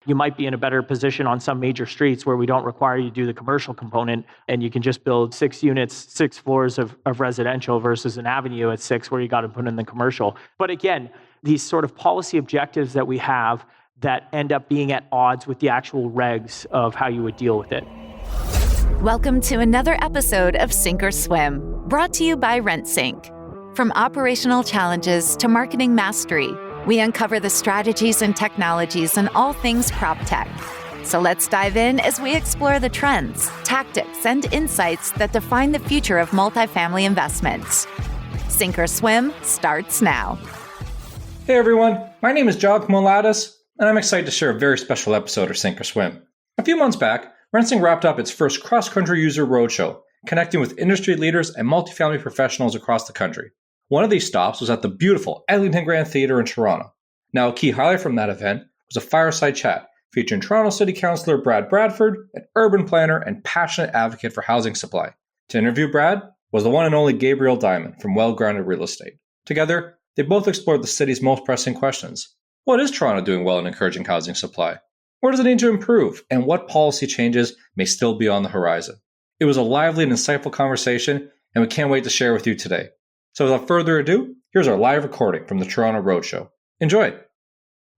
You might be in a better position on some major streets where we don't require you to do the commercial component and you can just build 6 units, 6 floors of residential versus an avenue at 6 where you got to put in the commercial. But again, these sort of policy objectives that we have that end up being at odds with the actual regs of how you would deal with it. Welcome to another episode of Sink or Swim, brought to you by RentSync. From operational challenges to marketing mastery, we uncover the strategies and technologies in all things prop tech. So let's dive in as we explore the trends, tactics, and insights that define the future of multifamily investments. Sink or Swim starts now. Hey everyone, my name is Jog Molatus, and I'm excited to share a very special episode of Sink or Swim. A few months back, RentSync wrapped up its first cross-country user roadshow, connecting with industry leaders and multifamily professionals across the country. One of these stops was at the beautiful Eglinton Grand Theatre in Toronto. Now, a key highlight from that event was a fireside chat featuring Toronto City Councillor Brad Bradford, an urban planner and passionate advocate for housing supply. To interview Brad was the one and only Gabriel Diamond from Well Grounded Real Estate. Together, they both explored the city's most pressing questions. What is Toronto doing well in encouraging housing supply? Where does it need to improve? And what policy changes may still be on the horizon? It was a lively and insightful conversation, and we can't wait to share with you today. So without further ado, here's our live recording from the Toronto Roadshow. Enjoy!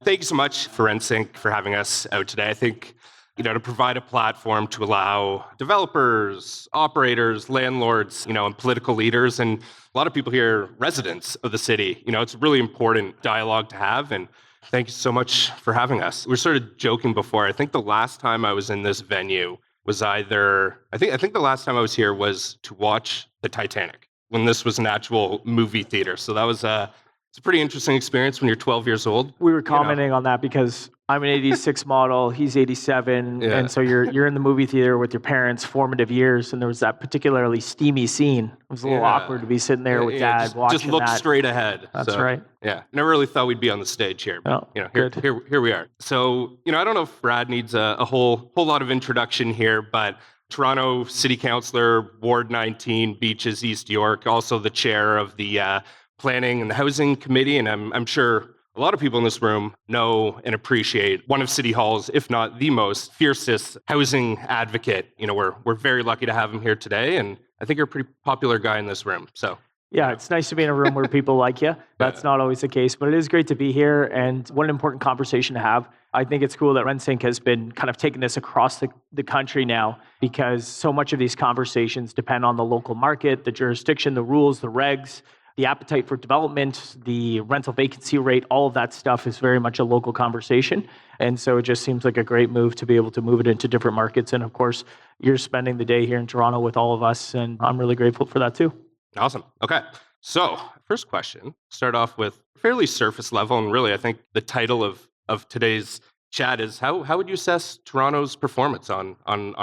Thank you so much for RentSync for having us out today. I think, to provide a platform to allow developers, operators, landlords, and political leaders, and a lot of people here, residents of the city, it's a really important dialogue to have. And thank you so much for having us. We were sort of joking before. I think the last time I was in this venue was I think the last time I was here was to watch the Titanic, when this was an actual movie theater. So that was it's a pretty interesting experience when you're 12 years old. We were commenting on that because I'm an 86 model, he's 87, and so you're in the movie theater with your parents' formative years, and there was that particularly steamy scene. It was a little awkward to be sitting there with Dad watching that. Just look straight ahead. That's right. Yeah, never really thought we'd be on the stage here. But, here we are. So, I don't know if Brad needs a whole lot of introduction here, but Toronto City Councillor, Ward 19, Beaches, East York, also the chair of the Planning and the Housing Committee, and I'm sure a lot of people in this room know and appreciate one of City Hall's, if not the most fiercest housing advocate. We're very lucky to have him here today, and I think you're a pretty popular guy in this room. So. Yeah, it's nice to be in a room where people like you. That's not always the case, but it is great to be here, and what an important conversation to have. I think it's cool that RentSync has been kind of taking this across the country now, because so much of these conversations depend on the local market, the jurisdiction, the rules, the regs, the appetite for development, the rental vacancy rate. All of that stuff is very much a local conversation. And so it just seems like a great move to be able to move it into different markets. And of course, you're spending the day here in Toronto with all of us, and I'm really grateful for that too. Awesome. Okay. So first question, start off with fairly surface level. And really, I think the title of today's chat is how would you assess Toronto's performance on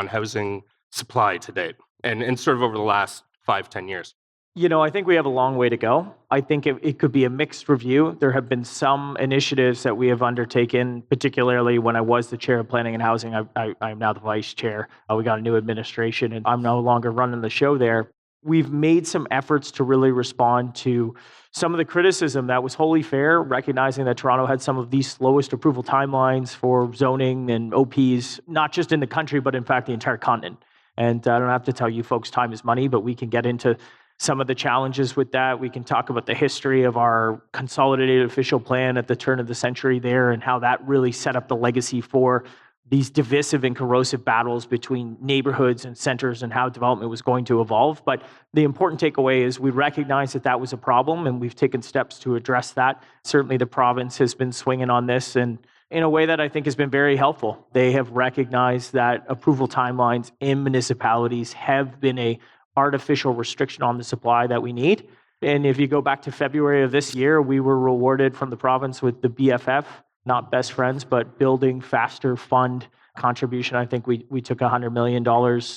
housing supply to date and sort of over the last 5-10 years? I think we have a long way to go. I think it could be a mixed review. There have been some initiatives that we have undertaken, particularly when I was the chair of planning and housing. I'm now the vice chair. We got a new administration, and I'm no longer running the show there. We've made some efforts to really respond to some of the criticism that was wholly fair, recognizing that Toronto had some of the slowest approval timelines for zoning and OPs, not just in the country, but in fact the entire continent. And I don't have to tell you folks, time is money, but we can get into some of the challenges with that. We can talk about the history of our consolidated official plan at the turn of the century there, and how that really set up the legacy for these divisive and corrosive battles between neighborhoods and centers, and how development was going to evolve. But the important takeaway is we recognize that was a problem, and we've taken steps to address that. Certainly the province has been swinging on this, and in a way that I think has been very helpful. They have recognized that approval timelines in municipalities have been a artificial restriction on the supply that we need. And if you go back to February of this year, we were rewarded from the province with the BFF, not best friends, but Building Faster Fund contribution. I think we took $100 million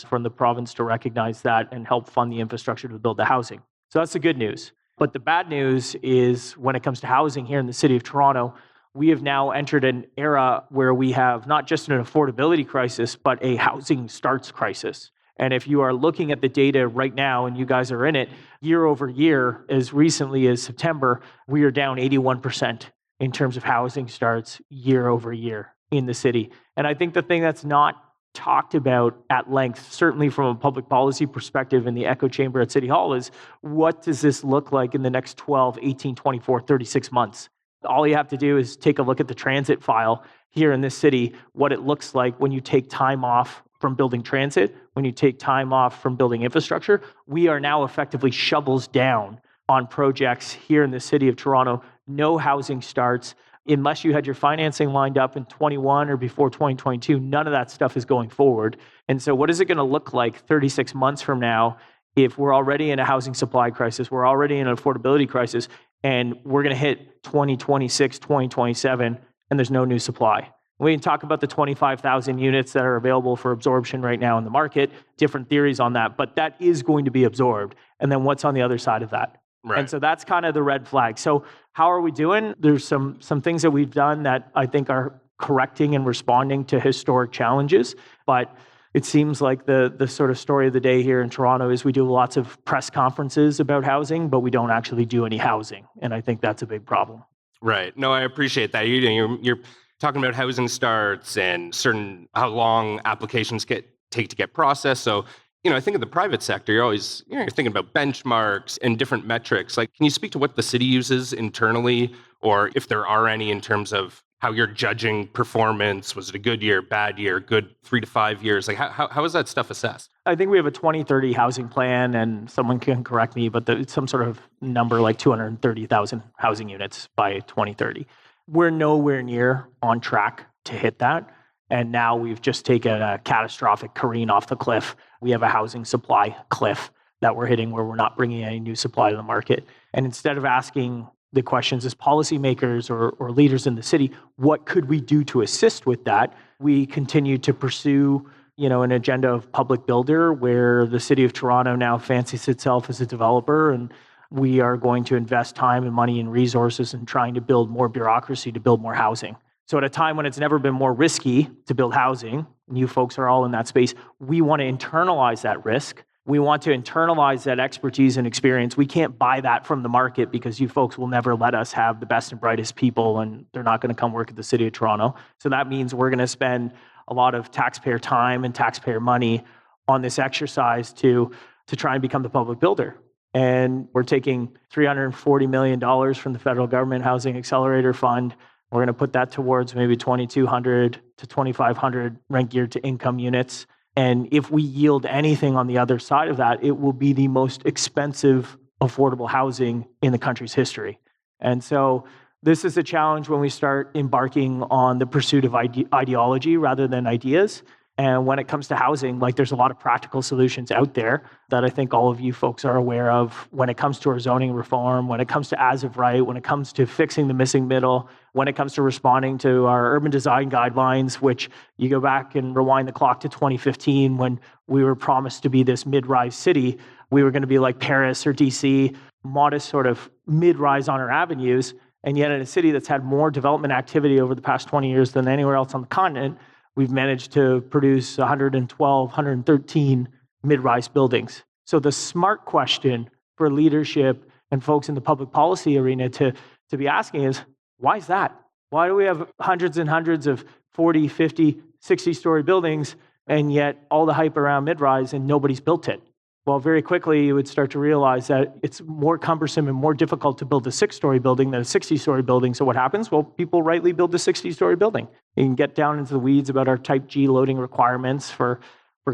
from the province to recognize that and help fund the infrastructure to build the housing. So that's the good news. But the bad news is when it comes to housing here in the city of Toronto, we have now entered an era where we have not just an affordability crisis, but a housing starts crisis. And if you are looking at the data right now, and you guys are in it, year over year, as recently as September, we are down 81% in terms of housing starts year over year. in the city. And I think the thing that's not talked about at length, certainly from a public policy perspective in the echo chamber at City Hall, is what does this look like in the next 12, 18, 24, 36 months? All you have to do is take a look at the transit file here in this city, what it looks like when you take time off from building transit, when you take time off from building infrastructure. We are now effectively shovels down on projects here in the city of Toronto. No housing starts. Unless you had your financing lined up in 21 or before 2022, none of that stuff is going forward. And so what is it going to look like 36 months from now if we're already in a housing supply crisis, we're already in an affordability crisis, and we're going to hit 2026, 2027, and there's no new supply? We can talk about the 25,000 units that are available for absorption right now in the market, different theories on that, but that is going to be absorbed. And then what's on the other side of that? Right. And so that's kind of the red flag. So how are we doing? There's some things that we've done that I think are correcting and responding to historic challenges. But it seems like the sort of story of the day here in Toronto is we do lots of press conferences about housing, but we don't actually do any housing. And I think that's a big problem. Right. No, I appreciate that. You're talking about housing starts and how long applications take to get processed. So I think in the private sector, you're always, you're thinking about benchmarks and different metrics. Like, can you speak to what the city uses internally, or if there are any, in terms of how you're judging performance? Was it a good year, bad year, good 3 to 5 years? Like, how is that stuff assessed? I think we have a 2030 housing plan, and someone can correct me, but it's some sort of number like 230,000 housing units by 2030. We're nowhere near on track to hit that. And now we've just taken a catastrophic careen off the cliff. We have a housing supply cliff that we're hitting where we're not bringing any new supply to the market. And instead of asking the questions as policymakers or leaders in the city, what could we do to assist with that? We continue to pursue, an agenda of public builder where the city of Toronto now fancies itself as a developer, and we are going to invest time and money and resources in trying to build more bureaucracy to build more housing. So at a time when it's never been more risky to build housing, and you folks are all in that space, we want to internalize that risk. We want to internalize that expertise and experience. We can't buy that from the market because you folks will never let us have the best and brightest people, and they're not going to come work at the City of Toronto. So that means we're going to spend a lot of taxpayer time and taxpayer money on this exercise to try and become the public builder. And we're taking $340 million from the federal government Housing Accelerator Fund. We're going to put that towards maybe 2,200 to 2,500 rent geared to income units. And if we yield anything on the other side of that, it will be the most expensive affordable housing in the country's history. And so this is a challenge when we start embarking on the pursuit of ideology rather than ideas. And when it comes to housing, there's a lot of practical solutions out there that I think all of you folks are aware of when it comes to our zoning reform, when it comes to as of right, when it comes to fixing the missing middle, when it comes to responding to our urban design guidelines, which you go back and rewind the clock to 2015 when we were promised to be this mid-rise city. We were going to be like Paris or DC, modest sort of mid-rise on our avenues. And yet in a city that's had more development activity over the past 20 years than anywhere else on the continent, we've managed to produce 112, 113 mid-rise buildings. So the smart question for leadership and folks in the public policy arena to be asking is, why is that? Why do we have hundreds and hundreds of 40, 50, 60-story buildings, and yet all the hype around mid-rise and nobody's built it? Well, very quickly, you would start to realize that it's more cumbersome and more difficult to build a 6-story building than a 60-story building. So what happens? Well, people rightly build a 60-story building. You can get down into the weeds about our type G loading requirements for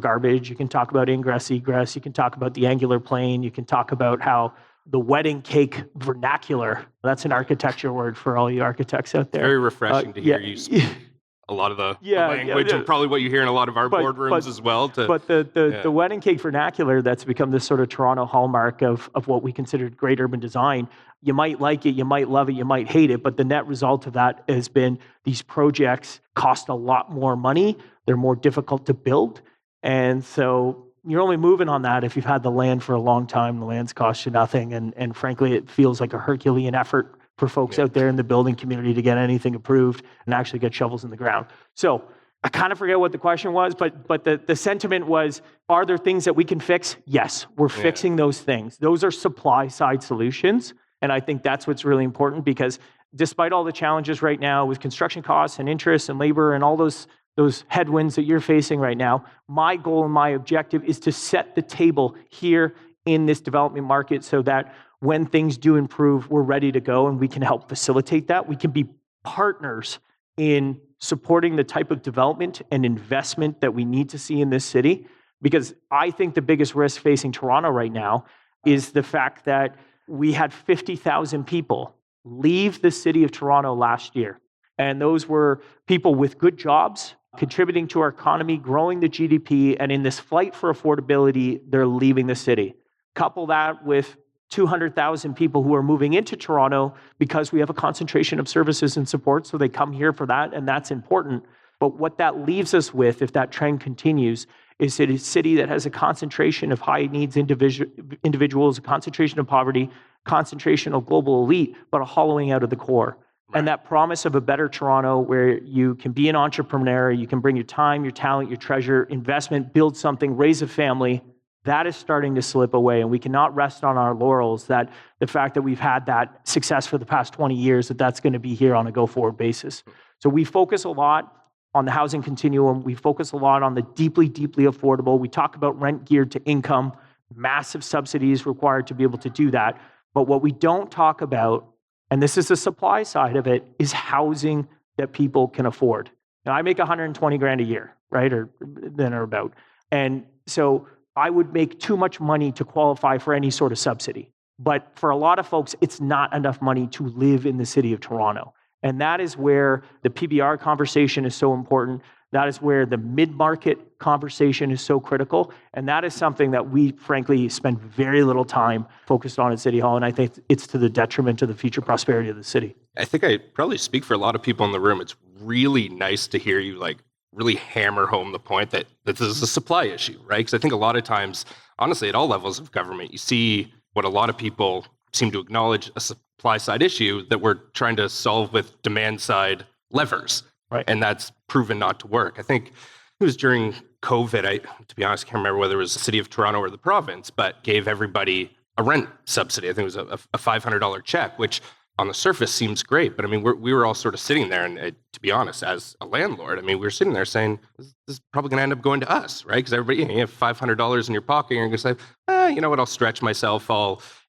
garbage. You can talk about ingress, egress. You can talk about the angular plane. You can talk about how the wedding cake vernacular, that's an architecture word for all you architects out there. Very refreshing to hear you speak. A lot of the language and probably what you hear in a lot of our boardrooms as well. But the wedding cake vernacular that's become this sort of Toronto hallmark of what we consider great urban design, you might like it, you might love it, you might hate it, but the net result of that has been these projects cost a lot more money, they're more difficult to build, and so you're only moving on that if you've had the land for a long time, the land's cost you nothing, and frankly it feels like a Herculean effort for folks out there in the building community to get anything approved and actually get shovels in the ground. So I kind of forget what the question was, but the sentiment was, are there things that we can fix? Yes, we're fixing those things. Those are supply side solutions. And I think that's what's really important, because despite all the challenges right now with construction costs and interest and labor and all those headwinds that you're facing right now, my goal and my objective is to set the table here in this development market so that when things do improve, we're ready to go and we can help facilitate that. We can be partners in supporting the type of development and investment that we need to see in this city. Because I think the biggest risk facing Toronto right now is the fact that we had 50,000 people leave the city of Toronto last year. And those were people with good jobs, contributing to our economy, growing the GDP, and in this flight for affordability, they're leaving the city. Couple that with 200,000 people who are moving into Toronto because we have a concentration of services and support, so they come here for that, and that's important. But what that leaves us with, if that trend continues, is a city that has a concentration of high needs individuals, a concentration of poverty, concentration of global elite, but a hollowing out of the core. Right. And that promise of a better Toronto where you can be an entrepreneur, you can bring your time, your talent, your treasure, investment, build something, raise a family, that is starting to slip away. And we cannot rest on our laurels that the fact that we've had that success for the past 20 years, that's going to be here on a go-forward basis. So we focus a lot on the housing continuum. We focus a lot on the deeply, deeply affordable. We talk about rent geared to income, massive subsidies required to be able to do that. But what we don't talk about, and this is the supply side of it, is housing that people can afford. Now, I make 120 grand a year, right? Or about. And so I would make too much money to qualify for any sort of subsidy. But for a lot of folks, it's not enough money to live in the city of Toronto. And that is where the PBR conversation is so important. That is where the mid-market conversation is so critical. And that is something that we, frankly, spend very little time focused on at City Hall. And I think it's to the detriment of the future prosperity of the city. I think I probably speak for a lot of people in the room. It's really nice to hear you really hammer home the point that this is a supply issue, right? Because I think a lot of times, honestly, at all levels of government, you see what a lot of people seem to acknowledge a supply side issue that we're trying to solve with demand side levers. Right. And that's proven not to work. I think it was during COVID, to be honest, I can't remember whether it was the city of Toronto or the province, but gave everybody a rent subsidy. I think it was a $500 check, which on the surface seems great. But I mean, we were all sort of sitting there, and to be honest, as a landlord, I mean, we were sitting there saying, this is probably going to end up going to us, right? Because everybody, you have $500 in your pocket, and you're going to say, you know what, I'll stretch myself.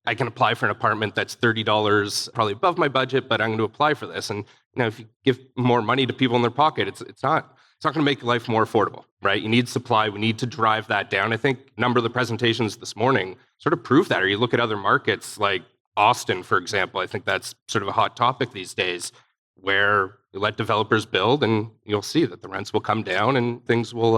I can apply for an apartment that's $30, probably above my budget, but I'm going to apply for this. And if you give more money to people in their pocket, it's not going to make life more affordable, right? You need supply. We need to drive that down. I think a number of the presentations this morning sort of prove that. Or you look at other markets like Austin, for example. I think that's sort of a hot topic these days, where you let developers build, and you'll see that the rents will come down and things will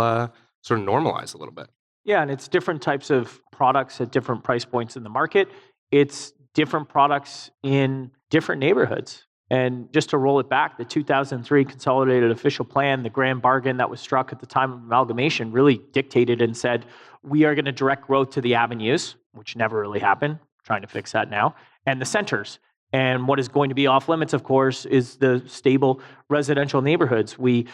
sort of normalize a little bit. Yeah, and it's different types of products at different price points in the market. It's different products in different neighborhoods. And just to roll it back, the 2003 Consolidated Official Plan, the grand bargain that was struck at the time of amalgamation, really dictated and said, we are going to direct growth to the avenues, which never really happened. Trying to fix that now, and the centers. And what is going to be off limits, of course, is the stable residential neighborhoods. We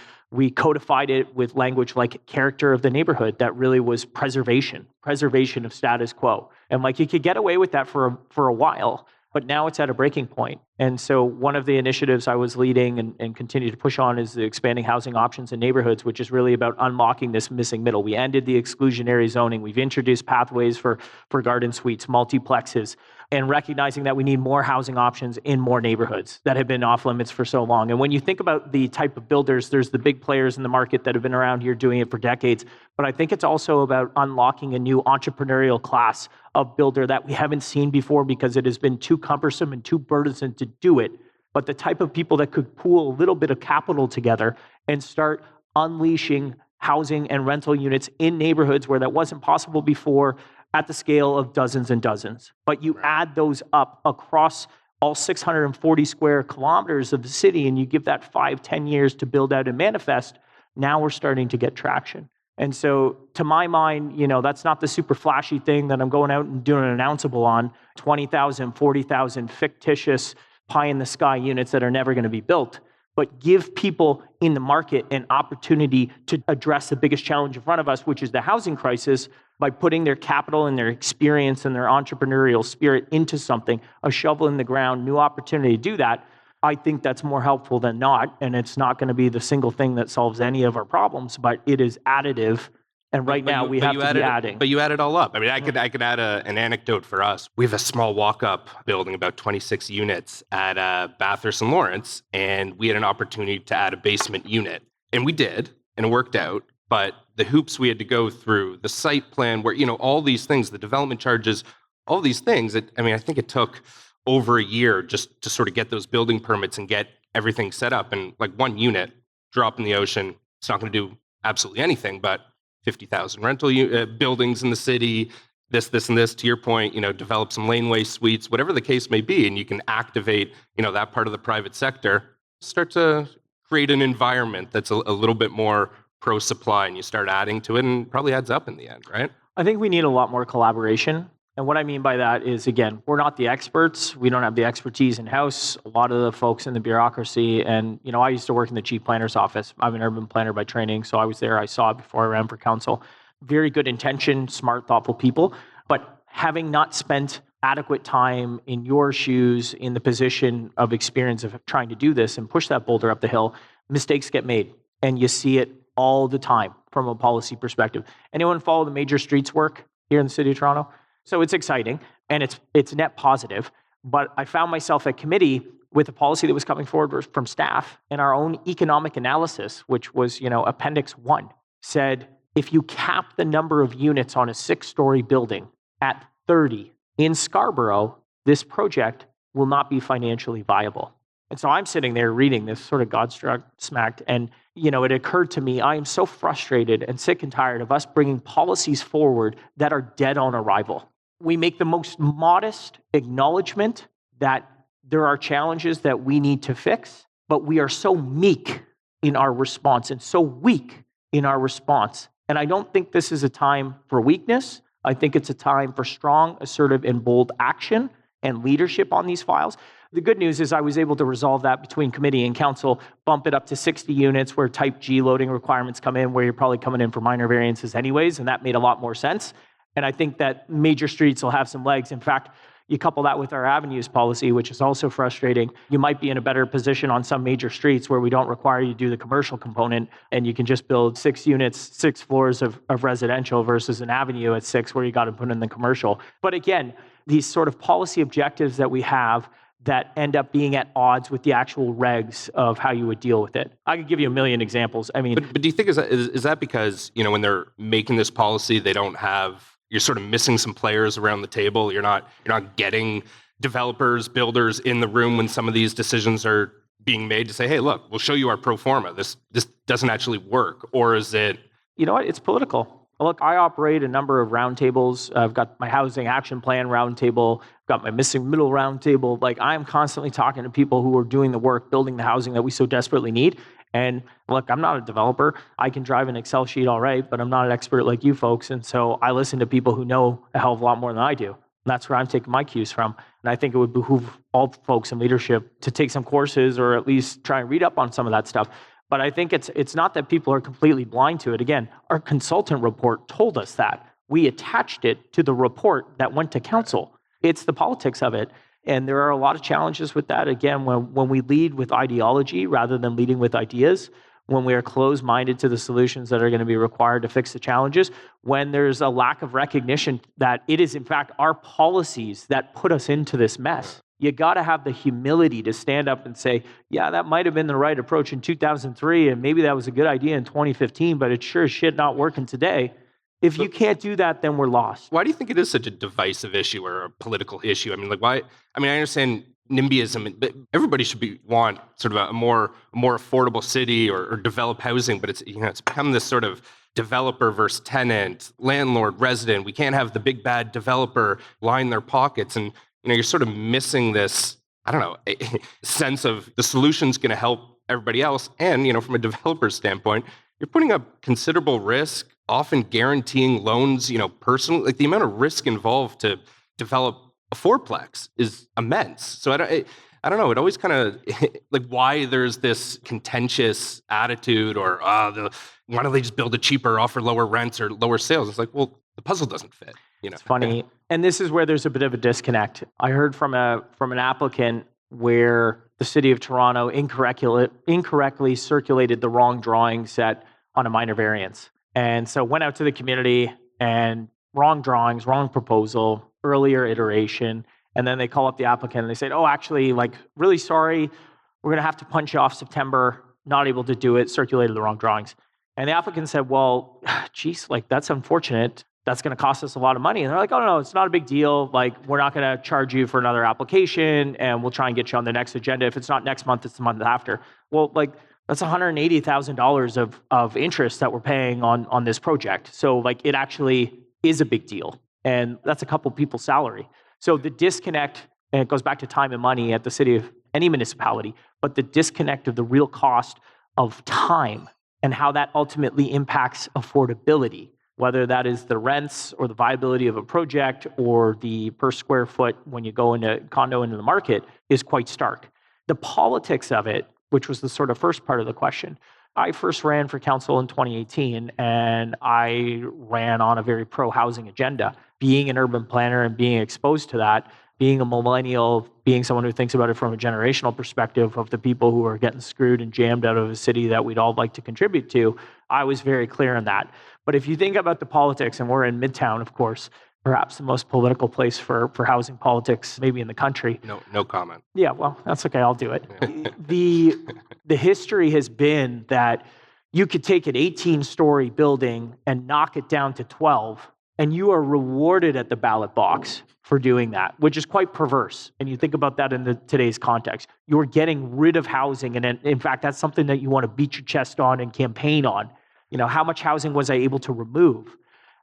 codified it with language like character of the neighborhood. That really was preservation of status quo. And you could get away with that for a while, but now it's at a breaking point. And so one of the initiatives I was leading and continue to push on is the expanding housing options in neighborhoods, which is really about unlocking this missing middle. We ended the exclusionary zoning. We've introduced pathways for garden suites, multiplexes, and recognizing that we need more housing options in more neighborhoods that have been off limits for so long. And when you think about the type of builders, there's the big players in the market that have been around here doing it for decades. But I think it's also about unlocking a new entrepreneurial class of builder that we haven't seen before because it has been too cumbersome and too burdensome to do it. But the type of people that could pool a little bit of capital together and start unleashing housing and rental units in neighborhoods where that wasn't possible before, at the scale of dozens and dozens. But you add those up across all 640 square kilometers of the city, and you give that 5-10 years to build out and manifest, now we're starting to get traction. And so to my mind, that's not the super flashy thing that I'm going out and doing an announceable on, 20,000, 40,000 fictitious pie-in-the-sky units that are never going to be built, but give people in the market an opportunity to address the biggest challenge in front of us, which is the housing crisis, by putting their capital and their experience and their entrepreneurial spirit into something, a shovel in the ground, new opportunity to do that. I think that's more helpful than not, and it's not going to be the single thing that solves any of our problems, but it is additive. And right now we have to be adding. But you add it all up. I mean, I could add an anecdote for us. We have a small walk-up building, about 26 units at Bathurst and Lawrence, and we had an opportunity to add a basement unit, and we did, and it worked out. But the hoops we had to go through, the site plan, where all these things, the development charges, all these things. I think it took over a year just to sort of get those building permits and get everything set up. And like one unit, drop in the ocean, it's not going to do absolutely anything, but 50,000 rental buildings in the city, this, and this, to your point, develop some laneway suites, whatever the case may be, and you can activate, that part of the private sector, start to create an environment that's a little bit more pro-supply, and you start adding to it, and it probably adds up in the end, right? I think we need a lot more collaboration. And what I mean by that is, again, we're not the experts. We don't have the expertise in-house. A lot of the folks in the bureaucracy, and I used to work in the chief planner's office. I'm an urban planner by training, so I was there. I saw it before I ran for council. Very good intention, smart, thoughtful people. But having not spent adequate time in your shoes, in the position of experience of trying to do this and push that boulder up the hill, mistakes get made. And you see it all the time from a policy perspective. Anyone follow the major streets work here in the city of Toronto? So it's exciting, and it's net positive. But I found myself at committee with a policy that was coming forward from staff, and our own economic analysis, which was, Appendix 1, said if you cap the number of units on a 6-story building at 30 in Scarborough, this project will not be financially viable. And so I'm sitting there reading this sort of smacked, and it occurred to me, I am so frustrated and sick and tired of us bringing policies forward that are dead on arrival. We make the most modest acknowledgement that there are challenges that we need to fix, but we are so meek in our response and so weak in our response. And I don't think this is a time for weakness. I think it's a time for strong, assertive, and bold action and leadership on these files. The good news is I was able to resolve that between committee and council, bump it up to 60 units where type G loading requirements come in, where you're probably coming in for minor variances anyways, and that made a lot more sense. And I think that major streets will have some legs. In fact, you couple that with our avenues policy, which is also frustrating. You might be in a better position on some major streets where we don't require you to do the commercial component, and you can just build 6 units, 6 floors of residential versus an avenue at 6 where you got to put in the commercial. But again, these sort of policy objectives that we have that end up being at odds with the actual regs of how you would deal with it. I could give you a million examples. I mean, but do you think is that because when they're making this policy, they don't have, you're sort of missing some players around the table. You're not getting developers, builders in the room when some of these decisions are being made to say, hey, look, we'll show you our pro forma. This doesn't actually work. Or is it? You know what? It's political. Look, I operate a number of roundtables. I've got my housing action plan roundtable, got my missing middle roundtable. Like, I'm constantly talking to people who are doing the work, building the housing that we so desperately need. And look, I'm not a developer. I can drive an Excel sheet all right, but I'm not an expert like you folks. And so I listen to people who know a hell of a lot more than I do. And that's where I'm taking my cues from. And I think it would behoove all folks in leadership to take some courses or at least try and read up on some of that stuff. But I think it's not that people are completely blind to it. Again, our consultant report told us that. We attached it to the report that went to council. It's the politics of it. And there are a lot of challenges with that. Again, when we lead with ideology rather than leading with ideas, when we are closed-minded to the solutions that are going to be required to fix the challenges, when there's a lack of recognition that it is, in fact, our policies that put us into this mess. You got to have the humility to stand up and say, yeah, that might have been the right approach in 2003, and maybe that was a good idea in 2015, but it's sure as shit not working today. If you can't do that, then we're lost. Why do you think it is such a divisive issue or a political issue? I mean, like, why? I mean, I understand NIMBYism, but everybody should want sort of a more affordable city or develop housing, but it's become this sort of developer versus tenant, landlord, resident. We can't have the big bad developer line their pockets, and you're sort of missing this, I don't know, sense of the solution's going to help everybody else. And, from a developer's standpoint, you're putting up considerable risk, often guaranteeing loans, personally. Like, the amount of risk involved to develop a fourplex is immense. So I don't know. It always kind of, like, why there's this contentious attitude or, why don't they just build it cheaper, offer lower rents or lower sales? It's like, well, the puzzle doesn't fit. It's funny. And this is where there's a bit of a disconnect. I heard from an applicant where the city of Toronto incorrectly circulated the wrong drawing set on a minor variance. And so went out to the community and wrong drawings, wrong proposal, earlier iteration. And then they call up the applicant and they say, oh, actually, like, really sorry, we're going to have to punch you off September, not able to do it, circulated the wrong drawings. And the applicant said, well, geez, like, that's unfortunate. That's going to cost us a lot of money. And they're like, oh, no, it's not a big deal. Like, we're not going to charge you for another application, and we'll try and get you on the next agenda. If it's not next month, it's the month after. Well, like, that's $180,000 of interest that we're paying on this project. So, like, it actually is a big deal. And that's a couple people's salary. So the disconnect, and it goes back to time and money at the city of any municipality, but the disconnect of the real cost of time and how that ultimately impacts affordability, whether that is the rents or the viability of a project or the per square foot when you go into condo into the market, is quite stark. The politics of it, which was the sort of first part of the question, I first ran for council in 2018, and I ran on a very pro-housing agenda. Being an urban planner and being exposed to that, being a millennial, being someone who thinks about it from a generational perspective of the people who are getting screwed and jammed out of a city that we'd all like to contribute to, I was very clear on that. But if you think about the politics, and we're in Midtown, of course, perhaps the most political place for housing politics maybe in the country. No comment. Yeah, well, that's okay, I'll do it. The history has been that you could take an 18-story building and knock it down to 12, and you are rewarded at the ballot box for doing that, which is quite perverse. And you think about that in today's context. You're getting rid of housing, and in fact, that's something that you want to beat your chest on and campaign on. You know, how much housing was I able to remove?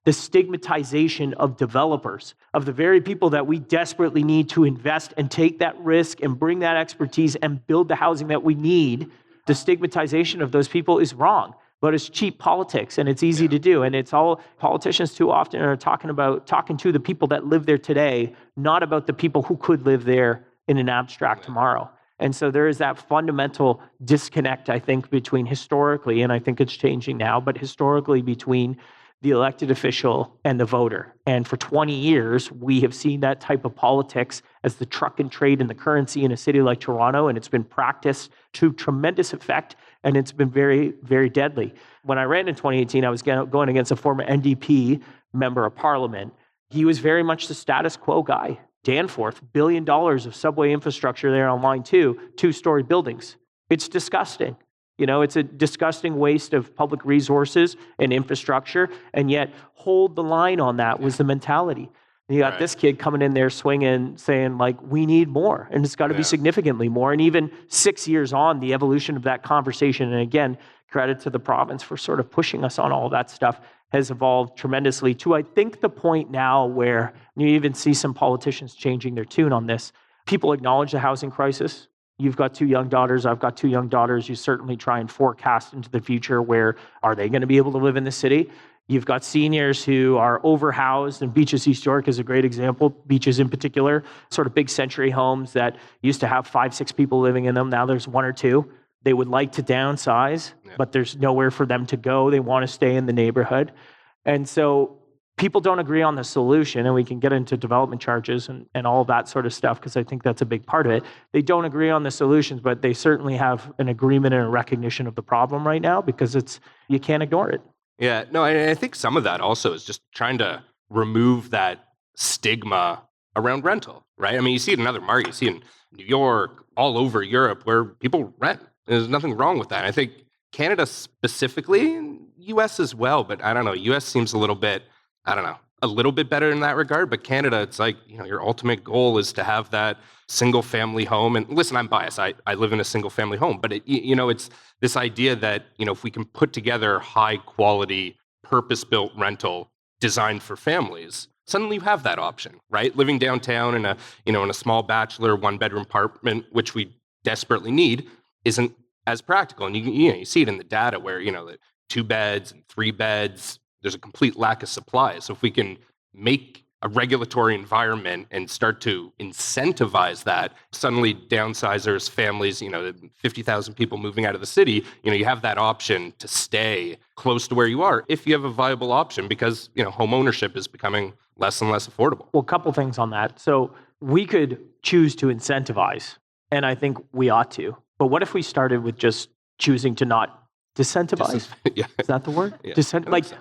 The stigmatization of developers, of the very people that we desperately need to invest and take that risk and bring that expertise and build the housing that we need. The stigmatization of those people is wrong, but it's cheap politics and it's easy to do. And it's all, politicians too often are talking to the people that live there today, not about the people who could live there in an abstract tomorrow. And so there is that fundamental disconnect, I think, between historically, and I think it's changing now, but historically between the elected official and the voter. And for 20 years, we have seen that type of politics as the truck and trade and the currency in a city like Toronto, and it's been practiced to tremendous effect, and it's been very, very deadly. When I ran in 2018, I was going against a former NDP member of parliament. He was very much the status quo guy. Danforth, $1 billion of subway infrastructure there on line 2, 2-story buildings. It's disgusting. You know, it's a disgusting waste of public resources and infrastructure, and yet hold the line on that was the mentality. And you got this kid coming in there swinging, saying, like, we need more, and it's got to be significantly more. And even 6 years on, the evolution of that conversation, and again, credit to the province for sort of pushing us on all that stuff, has evolved tremendously to, I think, the point now where you even see some politicians changing their tune on this. People acknowledge the housing crisis. You've got 2 young daughters. I've got 2 young daughters. You certainly try and forecast into the future where are they going to be able to live in the city. You've got seniors who are overhoused, and Beaches East York is a great example. Beaches in particular, sort of big century homes that used to have 5, 6 people living in them. Now there's 1 or 2. They would like to downsize, but there's nowhere for them to go. They want to stay in the neighborhood. And so people don't agree on the solution, and we can get into development charges and all that sort of stuff because I think that's a big part of it. They don't agree on the solutions, but they certainly have an agreement and a recognition of the problem right now because you can't ignore it. Yeah, no, I think some of that also is just trying to remove that stigma around rental, right? I mean, you see it in other markets, you see it in New York, all over Europe, where people rent. There's nothing wrong with that. I think Canada specifically, and US as well, but I don't know, US seems a little bit better in that regard. But Canada, it's like, you know, your ultimate goal is to have that single family home. And listen, I'm biased. I live in a single family home, but it's this idea that, you know, if we can put together high quality, purpose-built rental designed for families, suddenly you have that option, right? Living downtown in a small bachelor 1-bedroom apartment, which we desperately need, isn't as practical. And you see it in the data where, you know, the 2 beds and 3 beds, there's a complete lack of supply. So if we can make a regulatory environment and start to incentivize that, suddenly downsizers, families, you know, 50,000 people moving out of the city, you know, you have that option to stay close to where you are if you have a viable option because, you know, home ownership is becoming less and less affordable. Well, a couple things on that. So we could choose to incentivize. And I think we ought to. But what if we started with just choosing to not disincentivize? Yeah. Is that the word? Yeah.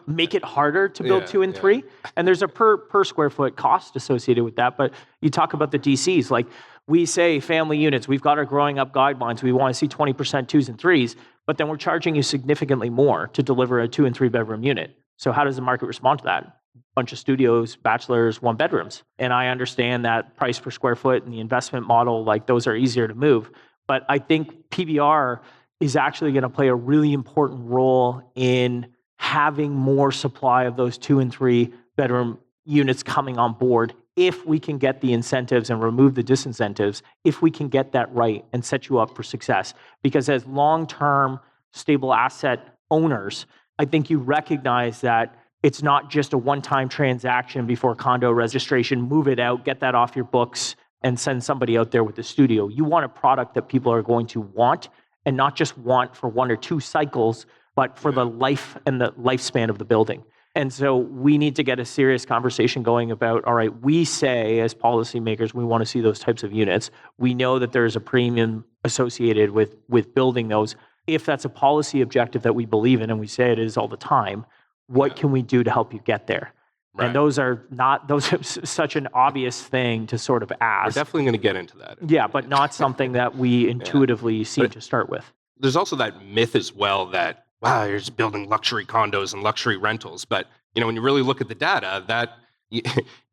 Make it harder to build Yeah, 2 and yeah. 3. And there's a per square foot cost associated with that. But you talk about the DCs, like we say family units, we've got our growing up guidelines. We want to see 20% 2s and 3s, but then we're charging you significantly more to deliver a 2 and 3 bedroom unit. So how does the market respond to that? Bunch of studios, bachelors, 1 bedrooms. And I understand that price per square foot and the investment model, like those are easier to move. But I think PBR is actually going to play a really important role in having more supply of those 2 and 3 bedroom units coming on board if we can get the incentives and remove the disincentives, if we can get that right and set you up for success. Because as long-term stable asset owners, I think you recognize that it's not just a one-time transaction before condo registration, move it out, get that off your books, and send somebody out there with the studio. You want a product that people are going to want, and not just want for 1 or 2 cycles, but for the life and the lifespan of the building. And so we need to get a serious conversation going about, all right, we say as policymakers, we want to see those types of units. We know that there's a premium associated with building those. If that's a policy objective that we believe in, and we say it is all the time, what can we do to help you get there? Right. And those are such an obvious thing to sort of ask. We're definitely going to get into that. Yeah, but not something that we intuitively seem to start with. There's also that myth as well that, wow, you're just building luxury condos and luxury rentals. But, when you really look at the data, that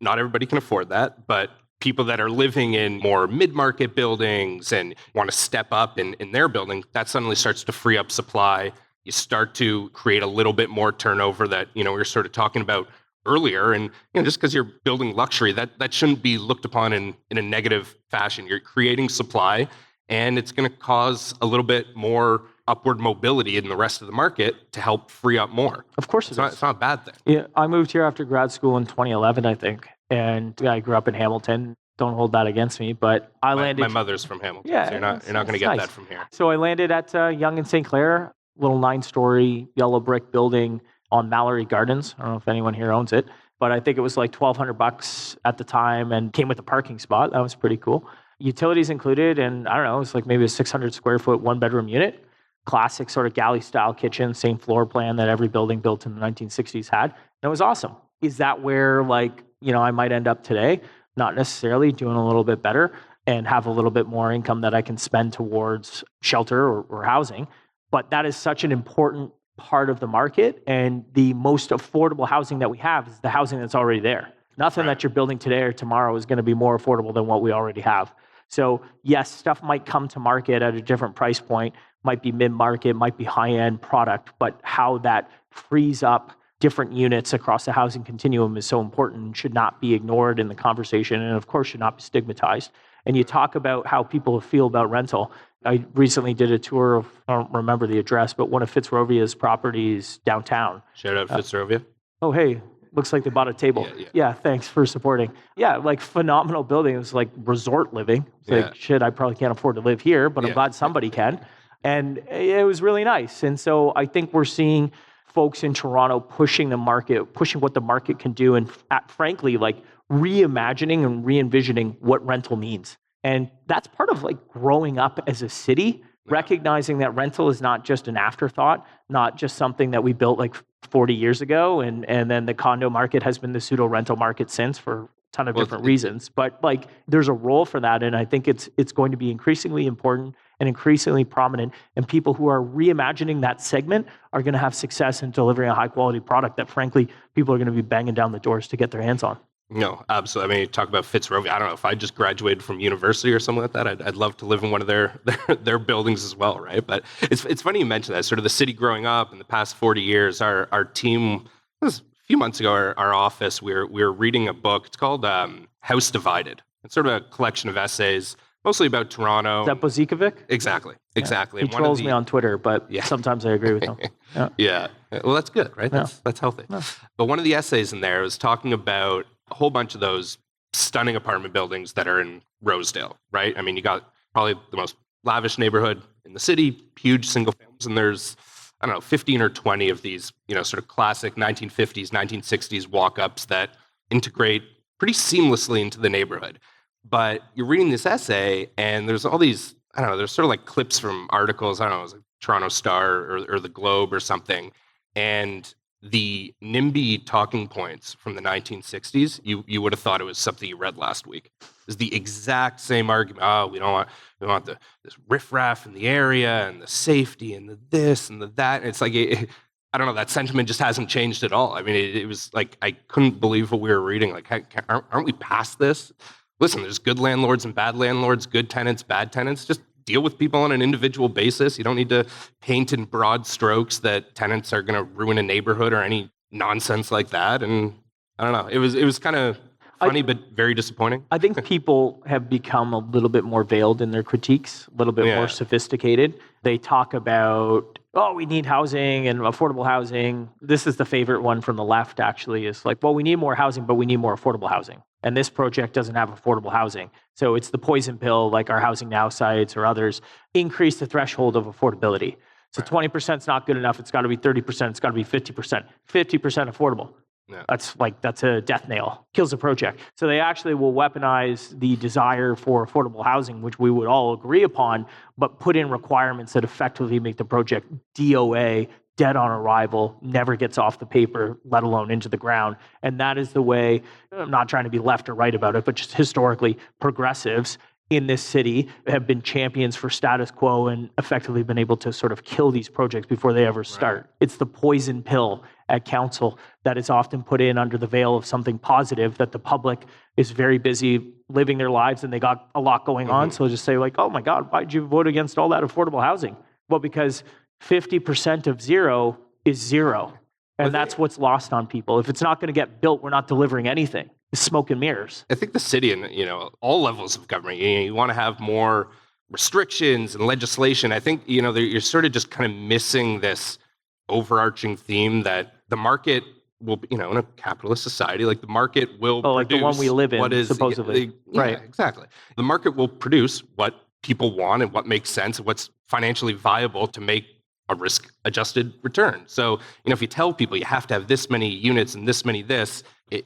not everybody can afford that, but people that are living in more mid-market buildings and want to step up in their building, that suddenly starts to free up supply. You start to create a little bit more turnover that, we were sort of talking about earlier. And just because you're building luxury, that shouldn't be looked upon in a negative fashion. You're creating supply, and it's going to cause a little bit more upward mobility in the rest of the market to help free up more. Of course it's not a bad thing. Yeah, I moved here after grad school in 2011, I think. And I grew up in Hamilton. Don't hold that against me, but I landed... My mother's from Hamilton, yeah, so you're not going to get that from here. So I landed at Yonge and St. Clair, little 9-story yellow brick building on Mallory Gardens. I don't know if anyone here owns it, but I think it was like $1,200 at the time and came with a parking spot. That was pretty cool. Utilities included, and I don't know, it's like maybe a 600 square foot 1-bedroom unit. Classic sort of galley style kitchen, same floor plan that every building built in the 1960s had. And it was awesome. Is that where I might end up today? Not necessarily, doing a little bit better and have a little bit more income that I can spend towards shelter or housing. But that is such an important part of the market, and the most affordable housing that we have is the housing that's already there. Nothing that you're building today or tomorrow is going to be more affordable than what we already have. So yes, stuff might come to market at a different price point, might be mid-market, might be high-end product, but how that frees up different units across the housing continuum is so important and should not be ignored in the conversation, and of course should not be stigmatized. And you talk about how people feel about rental. I recently did a tour of, I don't remember the address, but one of Fitzrovia's properties downtown. Shout out Fitzrovia. Oh, hey, looks like they bought a table. Yeah, thanks for supporting. Yeah, like phenomenal building. It was like resort living. It's like, shit, I probably can't afford to live here, but I'm glad somebody can. And it was really nice. And so I think we're seeing folks in Toronto pushing the market, pushing what the market can do, and frankly, like reimagining and re-envisioning what rental means. And that's part of like growing up as a city, recognizing that rental is not just an afterthought, not just something that we built like 40 years ago. And then the condo market has been the pseudo rental market since for a ton of different reasons. But like there's a role for that. And I think it's going to be increasingly important and increasingly prominent. And people who are reimagining that segment are going to have success in delivering a high quality product that frankly, people are going to be banging down the doors to get their hands on. No, absolutely. I mean, you talk about Fitzrovia. I don't know if I just graduated from university or something like that. I'd love to live in one of their buildings as well, right? But it's funny you mention that. Sort of the city growing up in the past 40 years. Our team, this was a few months ago, our office, we were reading a book. It's called House Divided. It's sort of a collection of essays, mostly about Toronto. Is that Bozikovic? Exactly. He trolls me on Twitter, but sometimes I agree with him. Yeah. Well, that's good, right? That's healthy. Yeah. But one of the essays in there was talking about a whole bunch of those stunning apartment buildings that are in Rosedale, right? I mean, you got probably the most lavish neighborhood in the city, huge single families, and there's, 15 or 20 of these, sort of classic 1950s, 1960s walk-ups that integrate pretty seamlessly into the neighborhood. But you're reading this essay, and there's all these, I don't know, there's sort of like clips from articles, I don't know, it was like Toronto Star or the Globe or something. And the NIMBY talking points from the 1960s, you would have thought it was something you read last week. It's the exact same argument. Oh, we don't want this riffraff in the area and the safety and the this and the that. And it's like, I don't know, that sentiment just hasn't changed at all. I mean, it was like, I couldn't believe what we were reading. Like, aren't we past this? Listen, there's good landlords and bad landlords, good tenants, bad tenants. Just deal with people on an individual basis. You don't need to paint in broad strokes that tenants are going to ruin a neighborhood or any nonsense like that. And I don't know. It was kind of funny, but very disappointing. I think people have become a little bit more veiled in their critiques, a little bit more sophisticated. They talk about, oh, we need housing and affordable housing. This is the favorite one from the left, actually, is like, well, we need more housing, but we need more affordable housing. And this project doesn't have affordable housing. So it's the poison pill, like our Housing Now sites or others, increase the threshold of affordability. So 20% is not good enough. It's got to be 30%. It's got to be 50%. 50% affordable. Yeah. That's a death nail, kills the project. So they actually will weaponize the desire for affordable housing, which we would all agree upon, but put in requirements that effectively make the project DOA, dead on arrival, never gets off the paper, let alone into the ground. And that is the way, I'm not trying to be left or right about it, but just historically, progressives in this city have been champions for status quo and effectively been able to sort of kill these projects before they ever start. Right. It's the poison pill at council that is often put in under the veil of something positive that the public is very busy living their lives and they got a lot going on. So just say like, oh my God, why'd you vote against all that affordable housing? Well, because 50% of zero is zero. And that's what's lost on people. If it's not going to get built, we're not delivering anything. It's smoke and mirrors. I think the city and all levels of government, you want to have more restrictions and legislation. I think you're sort of just kind of missing this overarching theme that the market will, in a capitalist society, like the market will produce like the one we live in, what is supposedly. Right, exactly. The market will produce what people want and what makes sense and what's financially viable to make a risk-adjusted return. So, if you tell people you have to have this many units and this many it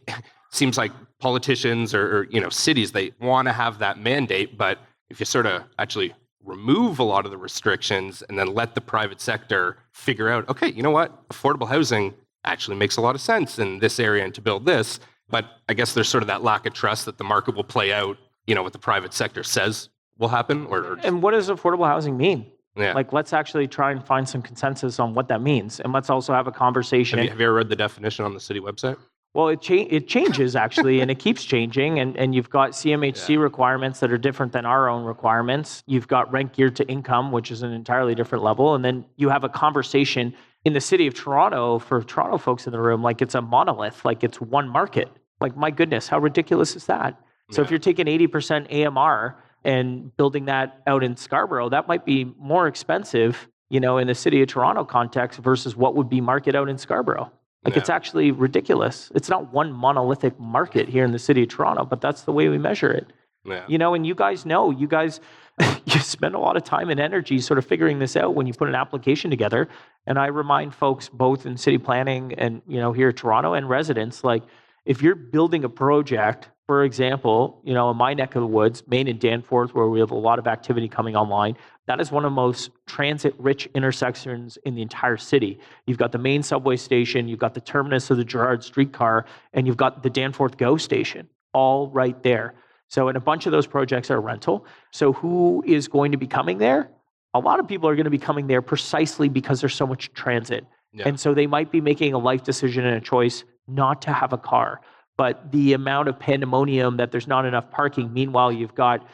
seems like politicians or cities, they want to have that mandate, but if you sort of actually remove a lot of the restrictions and then let the private sector figure out, okay, you know what, affordable housing actually makes a lot of sense in this area and to build this, but I guess there's sort of that lack of trust that the market will play out, what the private sector says will happen. And what does affordable housing mean? Yeah. Like, let's actually try and find some consensus on what that means. And let's also have a conversation. Have you ever read the definition on the city website? Well, it changes actually, and it keeps changing. And you've got CMHC requirements that are different than our own requirements. You've got rent geared to income, which is an entirely different level. And then you have a conversation in the city of Toronto, for Toronto folks in the room, like it's a monolith, like it's one market. Like, my goodness, how ridiculous is that? So if you're taking 80% AMR and building that out in Scarborough, that might be more expensive, in the city of Toronto context versus what would be market out in Scarborough. Like, it's actually ridiculous. It's not one monolithic market here in the city of Toronto, but that's the way we measure it. Yeah. And you guys you spend a lot of time and energy sort of figuring this out when you put an application together. And I remind folks both in city planning and, here in Toronto and residents, like, if you're building a project, for example, in my neck of the woods, Main and Danforth, where we have a lot of activity coming online, that is one of the most transit-rich intersections in the entire city. You've got the main subway station, you've got the terminus of the Gerrard streetcar, and you've got the Danforth GO station, all right there. So, and a bunch of those projects are rental. So who is going to be coming there? A lot of people are going to be coming there precisely because there's so much transit. Yeah. And so they might be making a life decision and a choice not to have a car. But the amount of pandemonium that there's not enough parking, meanwhile, you've got,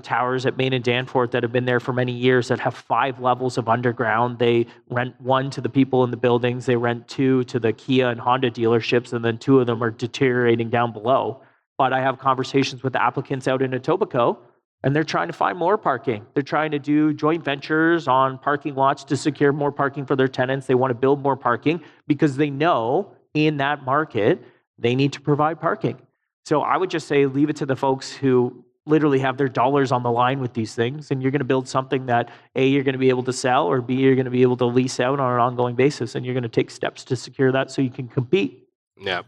towers at Main and Danforth that have been there for many years that have 5 levels of underground. They rent 1 to the people in the buildings. They rent 2 to the Kia and Honda dealerships, and then 2 of them are deteriorating down below. But I have conversations with applicants out in Etobicoke, and they're trying to find more parking. They're trying to do joint ventures on parking lots to secure more parking for their tenants. They want to build more parking because they know in that market, they need to provide parking. So I would just say leave it to the folks who literally have their dollars on the line with these things, and you're going to build something that A, you're going to be able to sell, or B, you're going to be able to lease out on an ongoing basis, and you're going to take steps to secure that so you can compete. Yeah.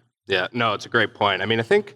No, it's a great point. I mean, I think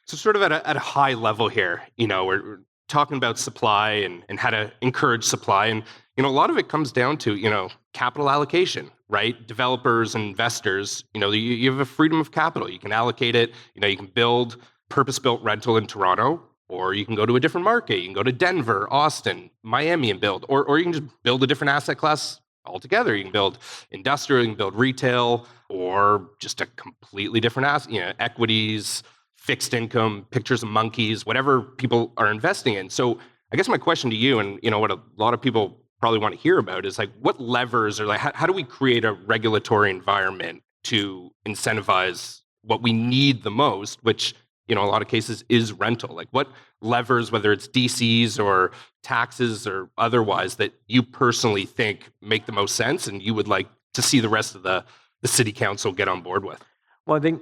So sort of at a high level here, we're talking about supply and how to encourage supply. And, a lot of it comes down to, capital allocation, right? Developers and investors, you have a freedom of capital. You can allocate it, you can build purpose-built rental in Toronto, or you can go to a different market. You can go to Denver, Austin, Miami and build, or you can just build a different asset class altogether. You can build industrial, you can build retail, or just a completely different asset, equities, fixed income, pictures of monkeys, whatever people are investing in. So I guess my question to you, and what a lot of people probably want to hear about, is like, what levers, or like how do we create a regulatory environment to incentivize what we need the most, which in a lot of cases is rental? Like, what levers, whether it's DCs or taxes or otherwise, that you personally think make the most sense and you would like to see the rest of the city council get on board with? Well, I think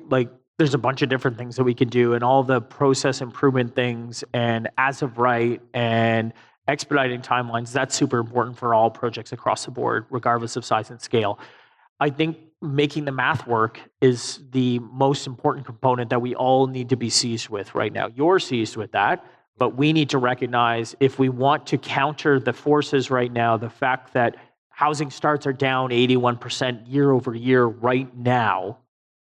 there's a bunch of different things that we can do, and all the process improvement things and as of right and expediting timelines, that's super important for all projects across the board, regardless of size and scale. I think making the math work is the most important component that we all need to be seized with right now. You're seized with that, but we need to recognize, if we want to counter the forces right now, the fact that housing starts are down 81% year over year right now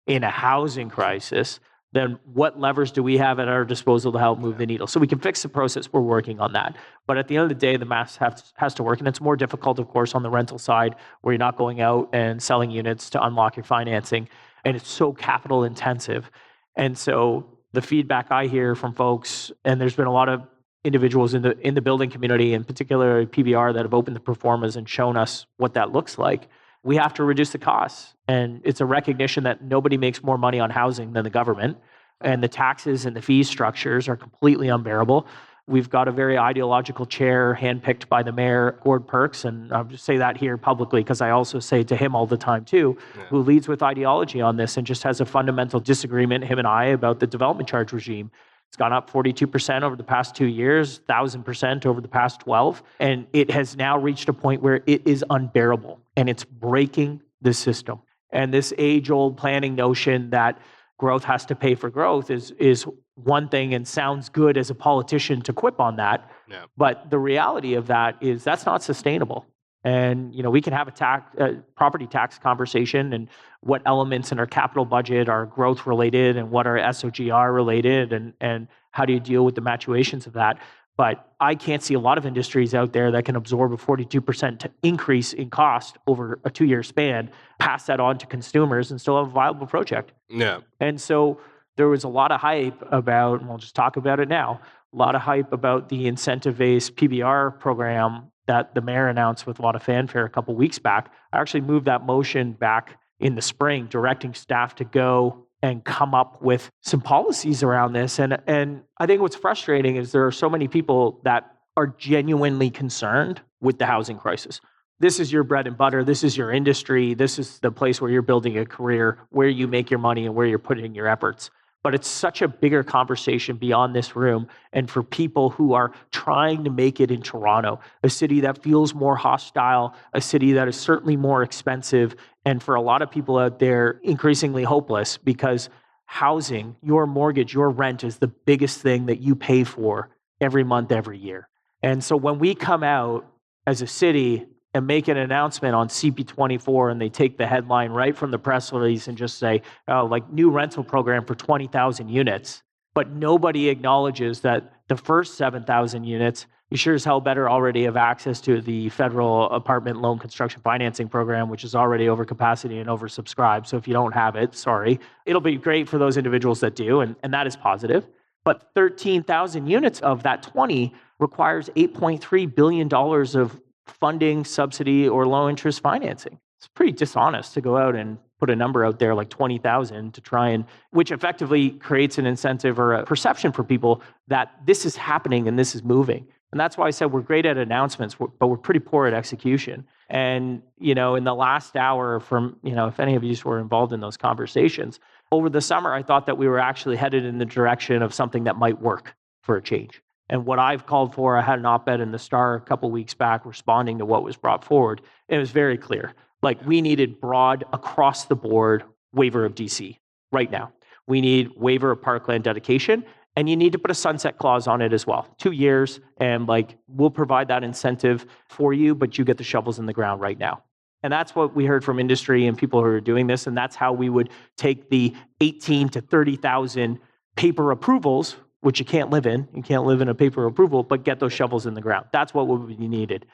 in a housing crisis, then what levers do we have at our disposal to help move the needle? So we can fix the process. We're working on that. But at the end of the day, the math has to work. And it's more difficult, of course, on the rental side, where you're not going out and selling units to unlock your financing. And it's so capital intensive. And so the feedback I hear from folks, and there's been a lot of individuals in the building community, in particular PBR, that have opened the performers and shown us what that looks like. We have to reduce the costs. And it's a recognition that nobody makes more money on housing than the government. And the taxes and the fee structures are completely unbearable. We've got a very ideological chair handpicked by the mayor, Gord Perks, and I'll just say that here publicly because I also say to him all the time too, who leads with ideology on this and just has a fundamental disagreement, him and I, about the development charge regime. It's gone up 42% over the past 2 years, 1,000% over the past 12. And it has now reached a point where it is unbearable and it's breaking the system. And this age-old planning notion that growth has to pay for growth is one thing and sounds good as a politician to quip on that. Yeah. But the reality of that is that's not sustainable. And we can have a property tax conversation and what elements in our capital budget are growth related and what are SOGR related and how do you deal with the matuations of that. But I can't see a lot of industries out there that can absorb a 42% increase in cost over a 2-year span, pass that on to consumers and still have a viable project. Yeah. And so there was a lot of hype about, and we'll just talk about it now, a lot of hype about the incentivizes PBR program that the mayor announced with a lot of fanfare a couple weeks back. I actually moved that motion back in the spring, directing staff to go and come up with some policies around this. And I think what's frustrating is there are so many people that are genuinely concerned with the housing crisis. This is your bread and butter. This is your industry. This is the place where you're building a career, where you make your money and where you're putting your efforts. But it's such a bigger conversation beyond this room. And for people who are trying to make it in Toronto, a city that feels more hostile, a city that is certainly more expensive, and for a lot of people out there, increasingly hopeless, because housing, your mortgage, your rent is the biggest thing that you pay for every month, every year. And so when we come out as a city and make an announcement on CP24 and they take the headline right from the press release and just say, oh, like new rental program for 20,000 units, but nobody acknowledges that the first 7,000 units, you sure as hell better already have access to the federal apartment loan construction financing program, which is already over capacity and oversubscribed. So if you don't have it, sorry. It'll be great for those individuals that do, and that is positive. But 13,000 units of that 20 requires $8.3 billion of funding, subsidy, or low interest financing. It's pretty dishonest to go out and put a number out there like 20,000 to try and, which effectively creates an incentive or a perception for people that this is happening and this is moving. And that's why I said we're great at announcements, but we're pretty poor at execution. And, in the last hour from, if any of you were involved in those conversations, over the summer, I thought that we were actually headed in the direction of something that might work for a change. And what I've called for, I had an op-ed in the Star a couple weeks back responding to what was brought forward. It was very clear. Like, we needed broad, across the board waiver of DC right now. We need waiver of parkland dedication, And you need to put a sunset clause on it as well. 2 years, and we'll provide that incentive for you, but you get the shovels in the ground right now. And that's what we heard from industry and people who are doing this. And that's how we would take the 18 to 30,000 paper approvals, which you can't live in. You can't live in a paper approval, but get those shovels in the ground. That's what would be needed.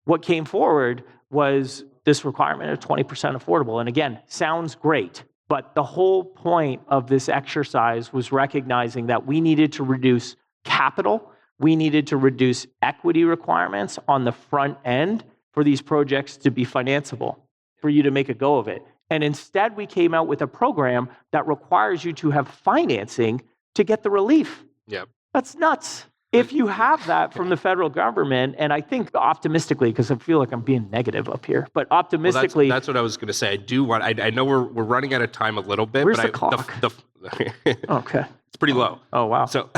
What came forward was this requirement of 20% affordable. And again, sounds great. But the whole point of this exercise was recognizing that we needed to reduce capital. We needed to reduce equity requirements on the front end for these projects to be financeable, for you to make a go of it. And instead, we came out with a program that requires you to have financing to get the relief. Yep. That's nuts. If you have that from the federal government, and I think optimistically, because I feel like I'm being negative up here, but optimistically... Well, that's what I was going to say. I do want... I know we're running out of time a little bit. Where's but the clock? Okay. It's pretty low. Oh, wow. So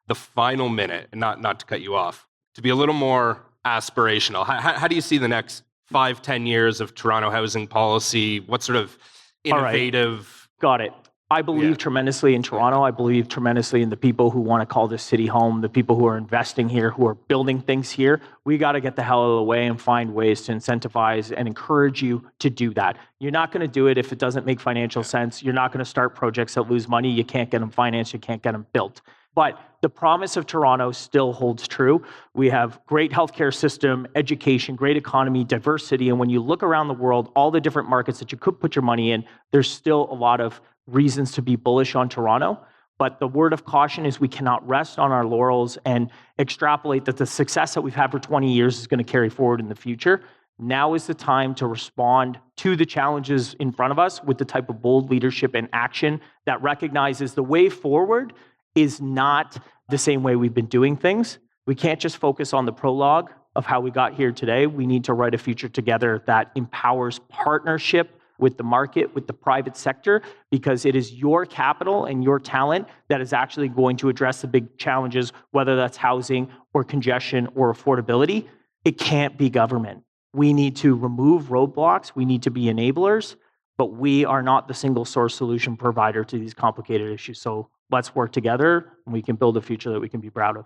the final minute, and not to cut you off, to be a little more aspirational, how do you see the next 5-10 years of Toronto housing policy? What sort of innovative... Got it. I believe tremendously in Toronto. I believe tremendously in the people who want to call this city home, the people who are investing here, who are building things here. We got to get the hell out of the way and find ways to incentivize and encourage you to do that. You're not going to do it if it doesn't make financial sense. You're not going to start projects that lose money. You can't get them financed. You can't get them built. But the promise of Toronto still holds true. We have great healthcare system, education, great economy, diversity. And when you look around the world, all the different markets that you could put your money in, there's still a lot of reasons to be bullish on Toronto. But the word of caution is we cannot rest on our laurels and extrapolate that the success that we've had for 20 years is going to carry forward in the future. Now is the time to respond to the challenges in front of us with the type of bold leadership and action that recognizes the way forward is not the same way we've been doing things. We can't just focus on the prologue of how we got here today. We need to write a future together that empowers partnership with the market, with the private sector, because it is your capital and your talent that is actually going to address the big challenges, whether that's housing or congestion or affordability. It can't be government. We need to remove roadblocks. We need to be enablers, but we are not the single source solution provider to these complicated issues. So let's work together and we can build a future that we can be proud of.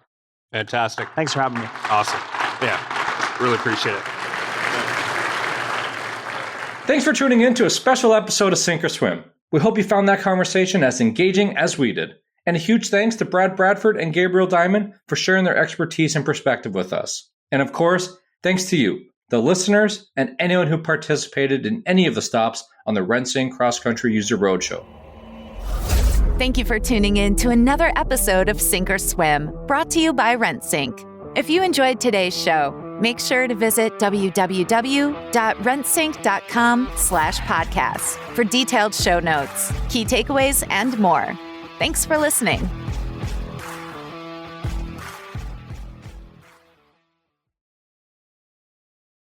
Fantastic. Thanks for having me. Awesome. Yeah, really appreciate it. Thanks for tuning in to a special episode of Sink or Swim. We hope you found that conversation as engaging as we did. And a huge thanks to Brad Bradford and Gabriel Diamond for sharing their expertise and perspective with us. And of course, thanks to you, the listeners, and anyone who participated in any of the stops on the Rensing Cross Country User Roadshow. Thank you for tuning in to another episode of Sink or Swim, brought to you by RentSync. If you enjoyed today's show, make sure to visit www.rentsync.com/podcasts for detailed show notes, key takeaways, and more. Thanks for listening.